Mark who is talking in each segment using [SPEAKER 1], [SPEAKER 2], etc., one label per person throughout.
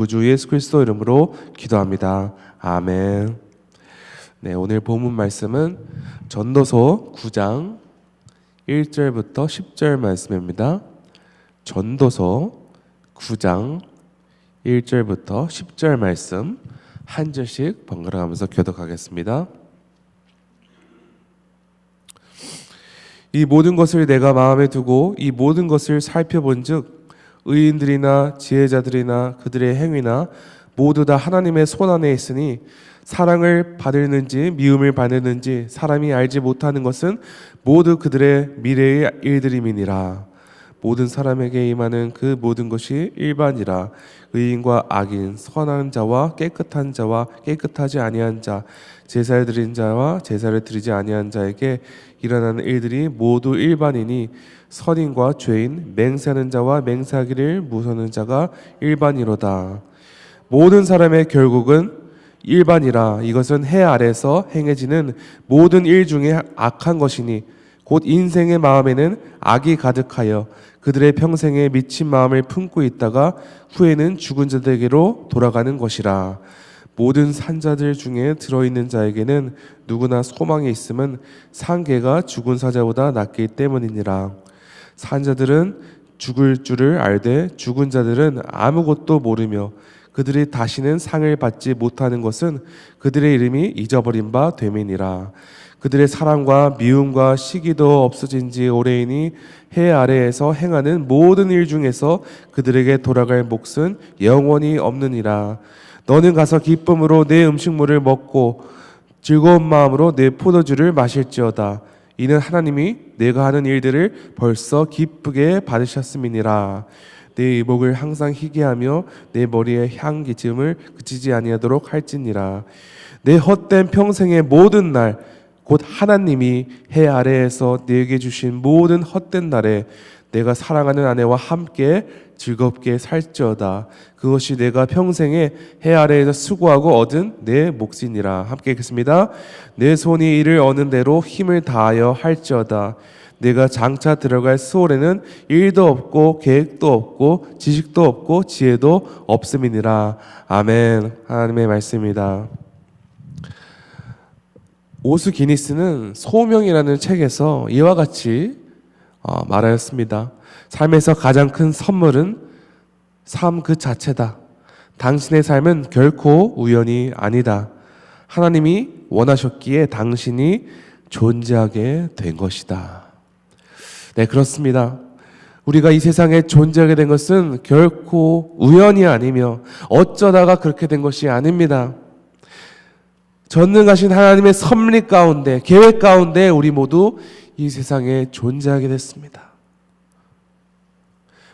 [SPEAKER 1] 구주 예수 그리스도 이름으로 기도합니다. 아멘. 네, 오늘 본문 말씀은 전도서 9장 1절부터 10절 말씀입니다. 전도서 9장 1절부터 10절 말씀 한 절씩 번갈아 가면서 교독하겠습니다. 이 모든 것을 내가 마음에 두고 이 모든 것을 살펴본즉 의인들이나 지혜자들이나 그들의 행위나 모두 다 하나님의 손안에 있으니 사랑을 받을는지 미움을 받을는지 사람이 알지 못하는 것은 모두 그들의 미래의 일들임이니라. 모든 사람에게 임하는 그 모든 것이 일반이라. 의인과 악인, 선한 자와 깨끗한 자와 깨끗하지 아니한 자, 제사를 드린 자와 제사를 드리지 아니한 자에게 일어나는 일들이 모두 일반이니 선인과 죄인, 맹세하는 자와 맹세하기를 무서워하는 자가 일반이로다. 모든 사람의 결국은 일반이라. 이것은 해 아래서 행해지는 모든 일 중에 악한 것이니 곧 인생의 마음에는 악이 가득하여 그들의 평생에 미친 마음을 품고 있다가 후에는 죽은 자들에게로 돌아가는 것이라. 모든 산자들 중에 들어있는 자에게는 누구나 소망이 있음은 산개가 죽은 사자보다 낫기 때문이니라. 산자들은 죽을 줄을 알되 죽은 자들은 아무것도 모르며 그들이 다시는 상을 받지 못하는 것은 그들의 이름이 잊어버린 바 됨이니라. 그들의 사랑과 미움과 시기도 없어진 지 오래이니 해 아래에서 행하는 모든 일 중에서 그들에게 돌아갈 몫은 영원히 없느니라. 너는 가서 기쁨으로 내 음식물을 먹고 즐거운 마음으로 내 포도주를 마실지어다. 이는 하나님이 내가 하는 일들을 벌써 기쁘게 받으셨음이니라. 내 의복을 항상 희게하며 내 머리에 향기짐을 그치지 아니하도록 할지니라. 내 헛된 평생의 모든 날 곧 하나님이 해 아래에서 내게 주신 모든 헛된 날에 내가 사랑하는 아내와 함께 즐겁게 살지어다. 그것이 내가 평생에 해 아래에서 수고하고 얻은 내 몫이니라. 함께 읽겠습니다. 내 손이 이를 얻는 대로 힘을 다하여 할지어다. 내가 장차 들어갈 수월에는 일도 없고 계획도 없고 지식도 없고 지혜도 없음이니라. 아멘. 하나님의 말씀입니다. 오스 기니스는 소명이라는 책에서 이와 같이 말하였습니다. 삶에서 가장 큰 선물은 삶 그 자체다. 당신의 삶은 결코 우연이 아니다. 하나님이 원하셨기에 당신이 존재하게 된 것이다. 네, 그렇습니다. 우리가 이 세상에 존재하게 된 것은 결코 우연이 아니며 어쩌다가 그렇게 된 것이 아닙니다. 전능하신 하나님의 섭리 가운데, 계획 가운데 우리 모두 이 세상에 존재하게 됐습니다.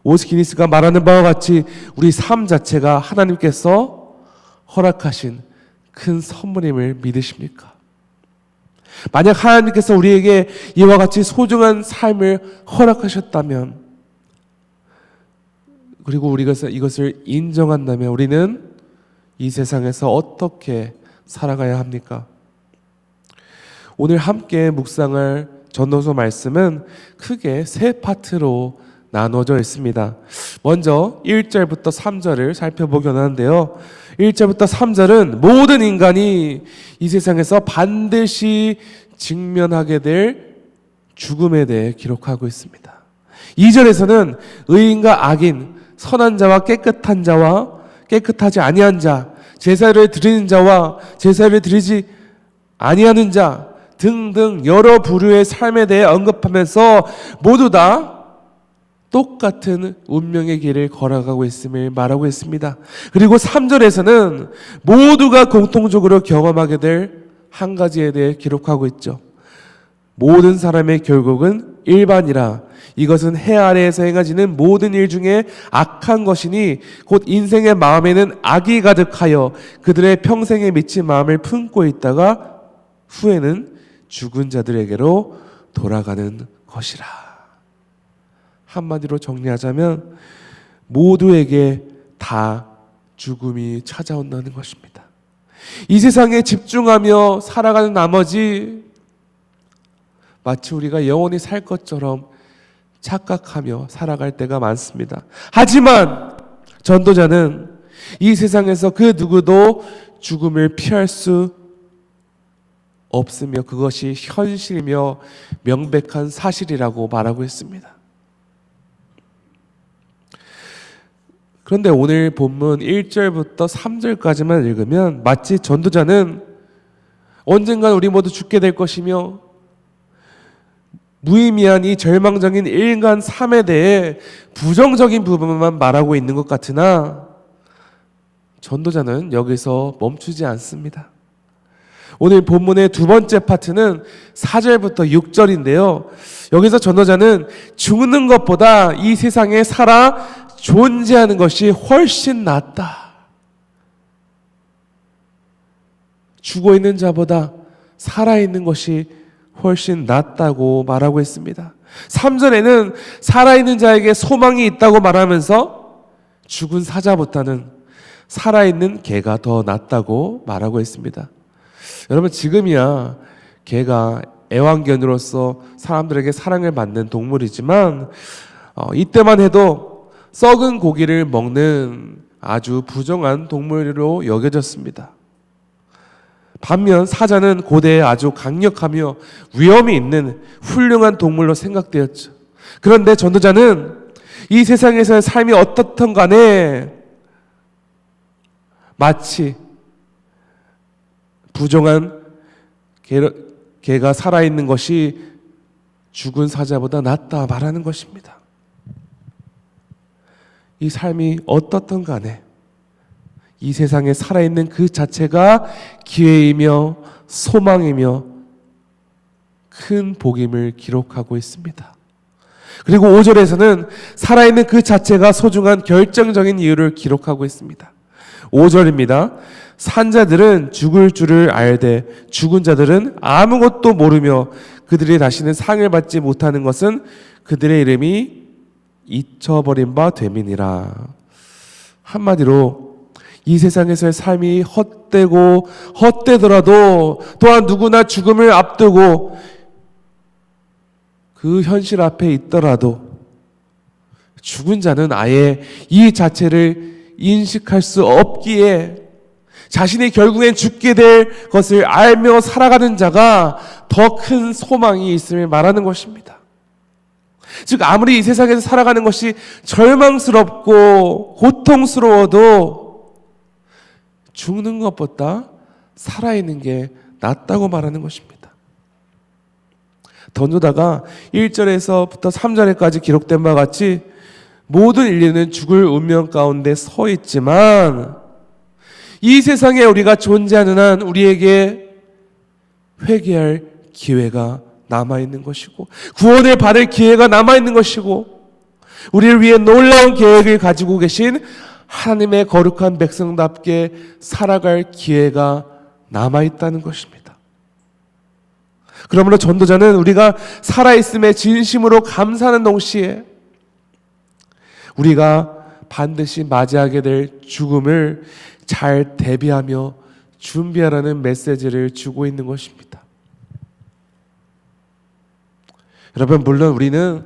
[SPEAKER 1] 오스 기니스가 말하는 바와 같이 우리 삶 자체가 하나님께서 허락하신 큰 선물임을 믿으십니까? 만약 하나님께서 우리에게 이와 같이 소중한 삶을 허락하셨다면, 그리고 우리가 이것을 인정한다면 우리는 이 세상에서 어떻게 살아가야 합니까? 오늘 함께 묵상할 전도서 말씀은 크게 세 파트로 나눠져 있습니다. 먼저 1절부터 3절을 살펴보긴 하는데요. 1절부터 3절은 모든 인간이 이 세상에서 반드시 직면하게 될 죽음에 대해 기록하고 있습니다. 2절에서는 의인과 악인, 선한 자와 깨끗한 자와 깨끗하지 아니한 자, 제사를 드리는 자와 제사를 드리지 아니하는 자 등등 여러 부류의 삶에 대해 언급하면서 모두 다 똑같은 운명의 길을 걸어가고 있음을 말하고 있습니다. 그리고 3절에서는 모두가 공통적으로 경험하게 될 한 가지에 대해 기록하고 있죠. 모든 사람의 결국은 일반이라. 이것은 해 아래에서 행해지는 모든 일 중에 악한 것이니 곧 인생의 마음에는 악이 가득하여 그들의 평생에 미친 마음을 품고 있다가 후에는 죽은 자들에게로 돌아가는 것이라. 한마디로 정리하자면 모두에게 다 죽음이 찾아온다는 것입니다. 이 세상에 집중하며 살아가는 나머지 마치 우리가 영원히 살 것처럼 착각하며 살아갈 때가 많습니다. 하지만 전도자는 이 세상에서 그 누구도 죽음을 피할 수 없으며 그것이 현실이며 명백한 사실이라고 말하고 있습니다. 그런데 오늘 본문 1절부터 3절까지만 읽으면 마치 전도자는 언젠간 우리 모두 죽게 될 것이며 무의미한 이 절망적인 인간 삶에 대해 부정적인 부분만 말하고 있는 것 같으나 전도자는 여기서 멈추지 않습니다. 오늘 본문의 두 번째 파트는 4절부터 6절인데요. 여기서 전도자는 죽는 것보다 이 세상에 살아 존재하는 것이 훨씬 낫다. 죽어 있는 자보다 살아있는 것이 훨씬 낫다고 말하고 있습니다. 3절에는 살아있는 자에게 소망이 있다고 말하면서 죽은 사자보다는 살아있는 개가 더 낫다고 말하고 있습니다. 여러분, 지금이야 개가 애완견으로서 사람들에게 사랑을 받는 동물이지만 이때만 해도 썩은 고기를 먹는 아주 부정한 동물로 여겨졌습니다. 반면 사자는 고대에 아주 강력하며 위험이 있는 훌륭한 동물로 생각되었죠. 그런데 전도자는 이 세상에서의 삶이 어떻든 간에 마치 부정한 개가 살아있는 것이 죽은 사자보다 낫다 말하는 것입니다. 이 삶이 어떻든 간에 이 세상에 살아있는 그 자체가 기회이며 소망이며 큰 복임을 기록하고 있습니다. 그리고 5절에서는 살아있는 그 자체가 소중한 결정적인 이유를 기록하고 있습니다. 5절입니다. 산자들은 죽을 줄을 알되 죽은 자들은 아무것도 모르며 그들이 다시는 상을 받지 못하는 것은 그들의 이름이 잊혀버린 바 됨이니라. 한마디로 이 세상에서의 삶이 헛되고 헛되더라도 또한 누구나 죽음을 앞두고 그 현실 앞에 있더라도 죽은 자는 아예 이 자체를 인식할 수 없기에 자신이 결국엔 죽게 될 것을 알며 살아가는 자가 더 큰 소망이 있음을 말하는 것입니다. 즉 아무리 이 세상에서 살아가는 것이 절망스럽고 고통스러워도 죽는 것보다 살아있는 게 낫다고 말하는 것입니다. 전도자가 1절에서부터 3절에까지 기록된 바와 같이 모든 인류는 죽을 운명 가운데 서 있지만 이 세상에 우리가 존재하는 한 우리에게 회개할 기회가 남아있는 것이고 구원을 받을 기회가 남아있는 것이고 우리를 위해 놀라운 계획을 가지고 계신 하나님의 거룩한 백성답게 살아갈 기회가 남아있다는 것입니다. 그러므로 전도자는 우리가 살아있음에 진심으로 감사하는 동시에 우리가 반드시 맞이하게 될 죽음을 잘 대비하며 준비하라는 메시지를 주고 있는 것입니다. 여러분, 물론 우리는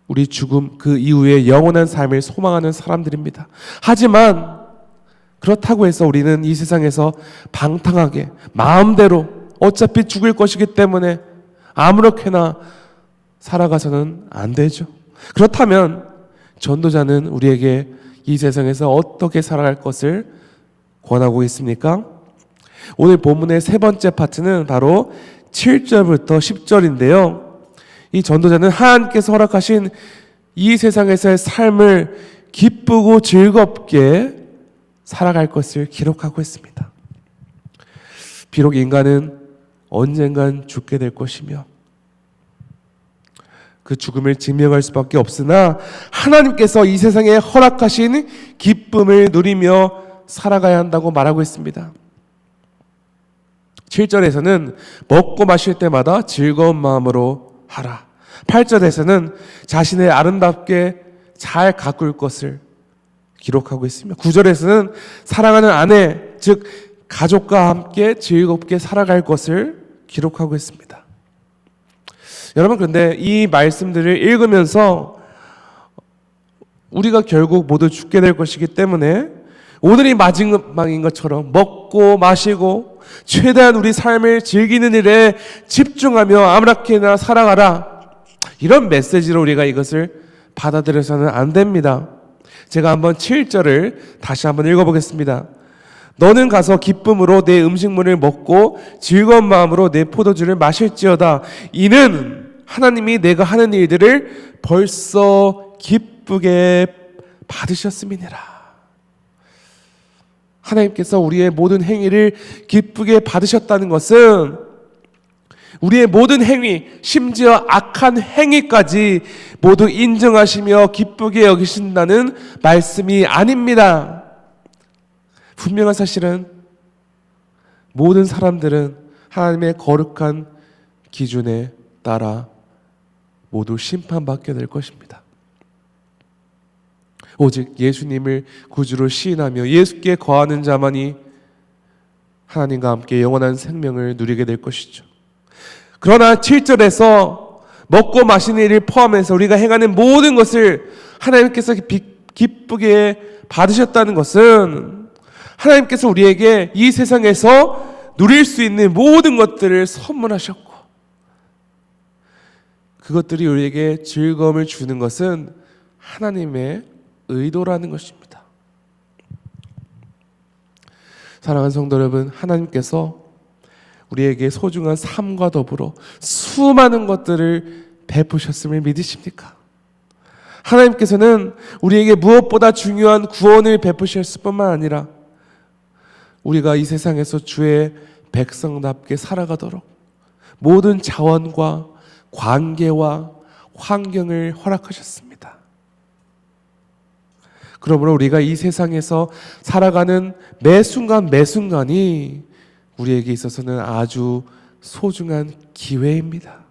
[SPEAKER 1] 우리 죽음 그 이후에 영원한 삶을 소망하는 사람들입니다. 하지만 그렇다고 해서 우리는 이 세상에서 방탕하게 마음대로 어차피 죽을 것이기 때문에 아무렇게나 살아가서는 안 되죠. 그렇다면 전도자는 우리에게 이 세상에서 어떻게 살아갈 것을 권하고 있습니까? 오늘 본문의 세 번째 파트는 바로 7절부터 10절인데요. 이 전도자는 하나님께서 허락하신 이 세상에서의 삶을 기쁘고 즐겁게 살아갈 것을 기록하고 있습니다. 비록 인간은 언젠간 죽게 될 것이며 그 죽음을 증명할 수밖에 없으나 하나님께서 이 세상에 허락하신 기쁨을 누리며 살아가야 한다고 말하고 있습니다. 7절에서는 먹고 마실 때마다 즐거운 마음으로 하라. 8절에서는 자신의 아름답게 잘 가꿀 것을 기록하고 있으며 9절에서는 사랑하는 아내, 즉 가족과 함께 즐겁게 살아갈 것을 기록하고 있습니다. 여러분, 그런데 이 말씀들을 읽으면서 우리가 결국 모두 죽게 될 것이기 때문에 오늘이 마지막인 것처럼 먹고 마시고 최대한 우리 삶을 즐기는 일에 집중하며 아무렇게나 살아가라, 이런 메시지로 우리가 이것을 받아들여서는 안 됩니다. 제가 한번 7절을 다시 한번 읽어보겠습니다. 너는 가서 기쁨으로 내 음식물을 먹고 즐거운 마음으로 내 포도주를 마실지어다. 이는 하나님이 내가 하는 일들을 벌써 기쁘게 받으셨음이니라. 하나님께서 우리의 모든 행위를 기쁘게 받으셨다는 것은 우리의 모든 행위, 심지어 악한 행위까지 모두 인정하시며 기쁘게 여기신다는 말씀이 아닙니다. 분명한 사실은 모든 사람들은 하나님의 거룩한 기준에 따라 모두 심판받게 될 것입니다. 오직 예수님을 구주로 시인하며 예수께 거하는 자만이 하나님과 함께 영원한 생명을 누리게 될 것이죠. 그러나 7절에서 먹고 마시는 일을 포함해서 우리가 행하는 모든 것을 하나님께서 기쁘게 받으셨다는 것은 하나님께서 우리에게 이 세상에서 누릴 수 있는 모든 것들을 선물하셨고, 그것들이 우리에게 즐거움을 주는 것은 하나님의 의도라는 것입니다. 사랑하는 성도 여러분, 하나님께서 우리에게 소중한 삶과 더불어 수많은 것들을 베푸셨음을 믿으십니까? 하나님께서는 우리에게 무엇보다 중요한 구원을 베푸셨을 뿐만 아니라 우리가 이 세상에서 주의 백성답게 살아가도록 모든 자원과 관계와 환경을 허락하셨습니다. 그러므로 우리가 이 세상에서 살아가는 매 순간 매 순간이 우리에게 있어서는 아주 소중한 기회입니다.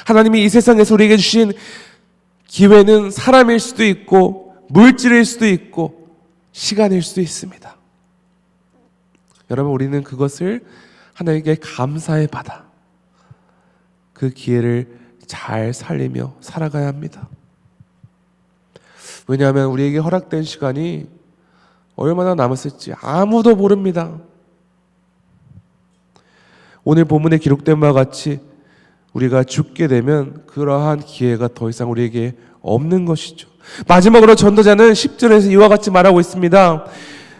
[SPEAKER 1] 하나님이 이 세상에서 우리에게 주신 기회는 사람일 수도 있고 물질일 수도 있고 시간일 수도 있습니다. 여러분, 우리는 그것을 하나님께 감사해 받아 그 기회를 잘 살리며 살아가야 합니다. 왜냐하면 우리에게 허락된 시간이 얼마나 남았을지 아무도 모릅니다. 오늘 본문에 기록된 바와 같이 우리가 죽게 되면 그러한 기회가 더 이상 우리에게 없는 것이죠. 마지막으로 전도자는 10절에서 이와 같이 말하고 있습니다.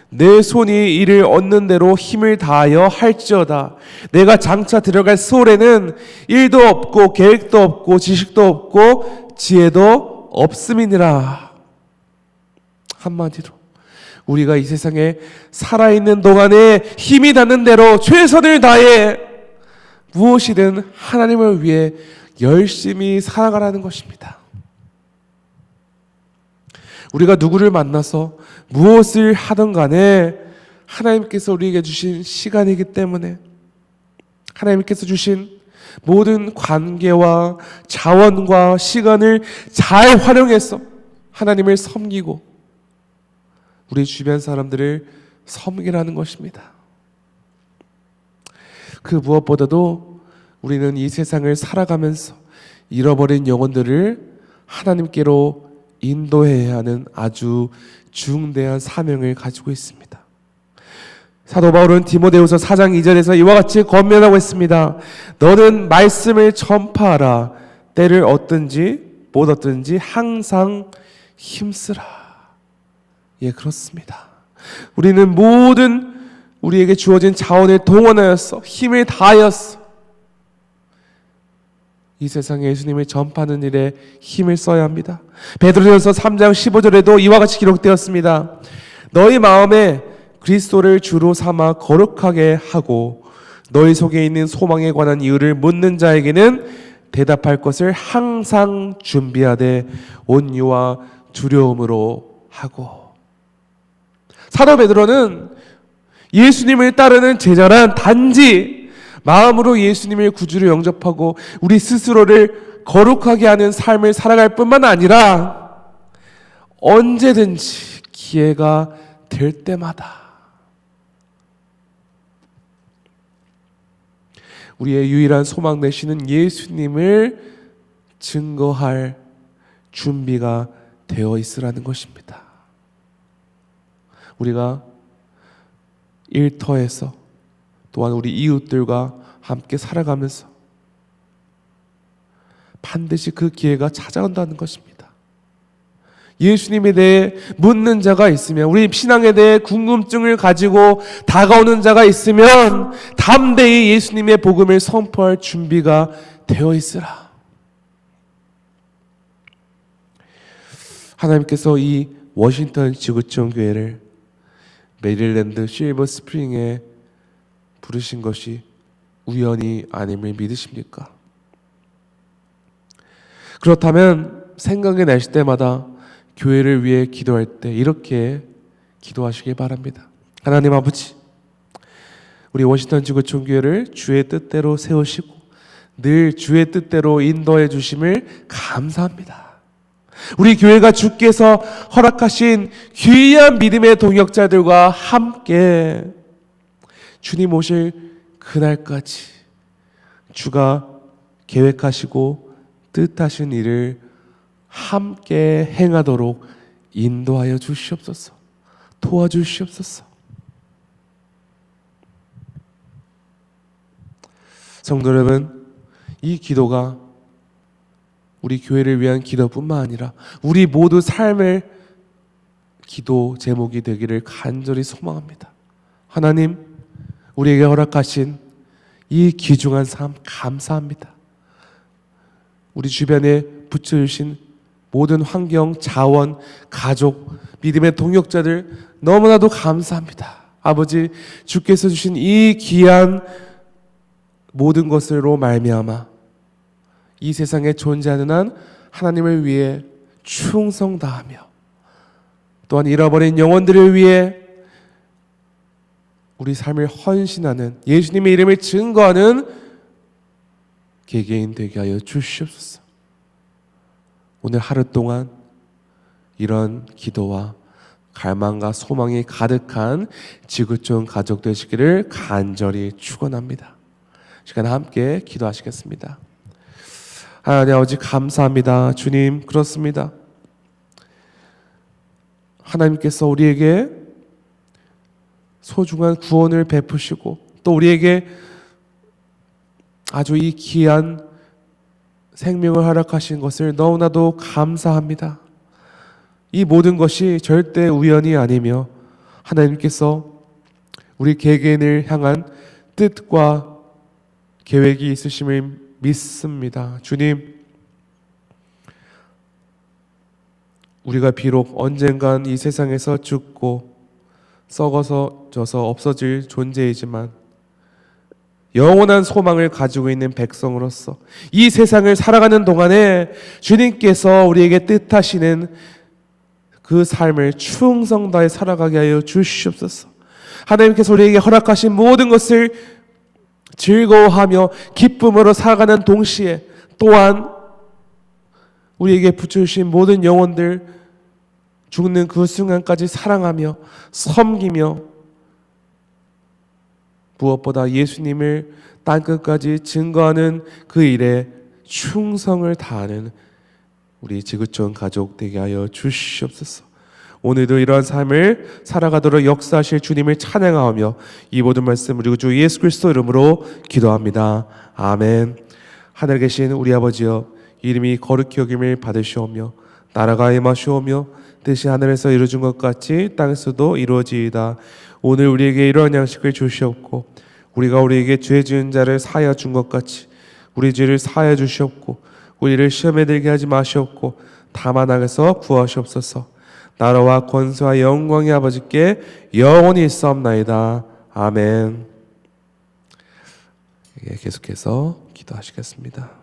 [SPEAKER 1] 내 손이 이를 얻는 대로 힘을 다하여 할지어다. 내가 장차 들어갈 소홀에는 일도 없고 계획도 없고 지식도 없고 지혜도 없음이니라. 한마디로 우리가 이 세상에 살아있는 동안에 힘이 닿는 대로 최선을 다해 무엇이든 하나님을 위해 열심히 살아가라는 것입니다. 우리가 누구를 만나서 무엇을 하든 간에 하나님께서 우리에게 주신 시간이기 때문에 하나님께서 주신 모든 관계와 자원과 시간을 잘 활용해서 하나님을 섬기고 우리 주변 사람들을 섬기라는 것입니다. 그 무엇보다도 우리는 이 세상을 살아가면서 잃어버린 영혼들을 하나님께로 인도해야 하는 아주 중대한 사명을 가지고 있습니다. 사도 바울은 디모데후서 4장 2절에서 이와 같이 권면하고 있습니다. 너는 말씀을 전파하라. 때를 얻든지 못 얻든지 항상 힘쓰라. 예, 그렇습니다. 우리는 모든 우리에게 주어진 자원을 동원하여서 힘을 다하여서 이 세상에 예수님을 전파하는 일에 힘을 써야 합니다. 베드로전서 3장 15절에도 이와 같이 기록되었습니다. 너희 마음에 그리스도를 주로 삼아 거룩하게 하고 너희 속에 있는 소망에 관한 이유를 묻는 자에게는 대답할 것을 항상 준비하되 온유와 두려움으로 하고. 사도 베드로는 예수님을 따르는 제자란 단지 마음으로 예수님을 구주로 영접하고 우리 스스로를 거룩하게 하는 삶을 살아갈 뿐만 아니라 언제든지 기회가 될 때마다 우리의 유일한 소망 되시는 예수님을 증거할 준비가 되어 있으라는 것입니다. 우리가 일터에서 또한 우리 이웃들과 함께 살아가면서 반드시 그 기회가 찾아온다는 것입니다. 예수님에 대해 묻는 자가 있으면, 우리 신앙에 대해 궁금증을 가지고 다가오는 자가 있으면 담대히 예수님의 복음을 선포할 준비가 되어 있으라. 하나님께서 이 워싱턴 지구촌 교회를 메릴랜드 실버 스프링에 부르신 것이 우연이 아님을 믿으십니까? 그렇다면 생각이 나실 때마다 교회를 위해 기도할 때 이렇게 기도하시길 바랍니다. 하나님 아버지, 우리 워싱턴 지구촌 교회를 주의 뜻대로 세우시고 늘 주의 뜻대로 인도해 주심을 감사합니다. 우리 교회가 주께서 허락하신 귀한 믿음의 동역자들과 함께 주님 오실 그날까지 주가 계획하시고 뜻하신 일을 함께 행하도록 인도하여 주시옵소서. 도와주시옵소서. 성도 여러분, 이 기도가 우리 교회를 위한 기도뿐만 아니라 우리 모두 삶의 기도 제목이 되기를 간절히 소망합니다. 하나님, 우리에게 허락하신 이 귀중한 삶 감사합니다. 우리 주변에 붙여주신 모든 환경, 자원, 가족, 믿음의 동역자들 너무나도 감사합니다. 아버지, 주께서 주신 이 귀한 모든 것으로 말미암아 이 세상에 존재하는 한 하나님을 위해 충성 다하며 또한 잃어버린 영혼들을 위해 우리 삶을 헌신하는, 예수님의 이름을 증거하는 개개인 되게 하여 주시옵소서. 오늘 하루 동안 이런 기도와 갈망과 소망이 가득한 지구촌 가족 되시기를 간절히 축원합니다. 시간 함께 기도하시겠습니다. 하나님 아버지 감사합니다. 주님, 그렇습니다. 하나님께서 우리에게 소중한 구원을 베푸시고 또 우리에게 아주 이 귀한 생명을 허락하신 것을 너무나도 감사합니다. 이 모든 것이 절대 우연이 아니며 하나님께서 우리 개개인을 향한 뜻과 계획이 있으심을 믿습니다. 주님, 우리가 비록 언젠간 이 세상에서 죽고 썩어서 져서 없어질 존재이지만 영원한 소망을 가지고 있는 백성으로서 이 세상을 살아가는 동안에 주님께서 우리에게 뜻하시는 그 삶을 충성 다해 살아가게 하여 주시옵소서. 하나님께서 우리에게 허락하신 모든 것을 즐거워하며 기쁨으로 살아가는 동시에 또한 우리에게 붙여주신 모든 영혼들 죽는 그 순간까지 사랑하며 섬기며 무엇보다 예수님을 땅끝까지 증거하는 그 일에 충성을 다하는 우리 지구촌 가족 되게 하여 주시옵소서. 오늘도 이러한 삶을 살아가도록 역사하실 주님을 찬양하며 이 모든 말씀 우리 주 예수 그리스도 이름으로 기도합니다. 아멘. 하늘에 계신 우리 아버지여, 이름이 거룩히 여김을 받으시오며 나라가 임하시오며 뜻이 하늘에서 이루어진 것 같이 땅에서도 이루어지이다. 오늘 우리에게 이러한 양식을 주시옵고 우리가 우리에게 죄 지은 자를 사하여 준 것 같이 우리 죄를 사하여 주시옵고 우리를 시험에 들게 하지 마시옵고 다만 악에서 구하시옵소서. 나라와 권세와 영광이 아버지께 영원히 있사옵나이다. 아멘. 계속해서 기도하시겠습니다.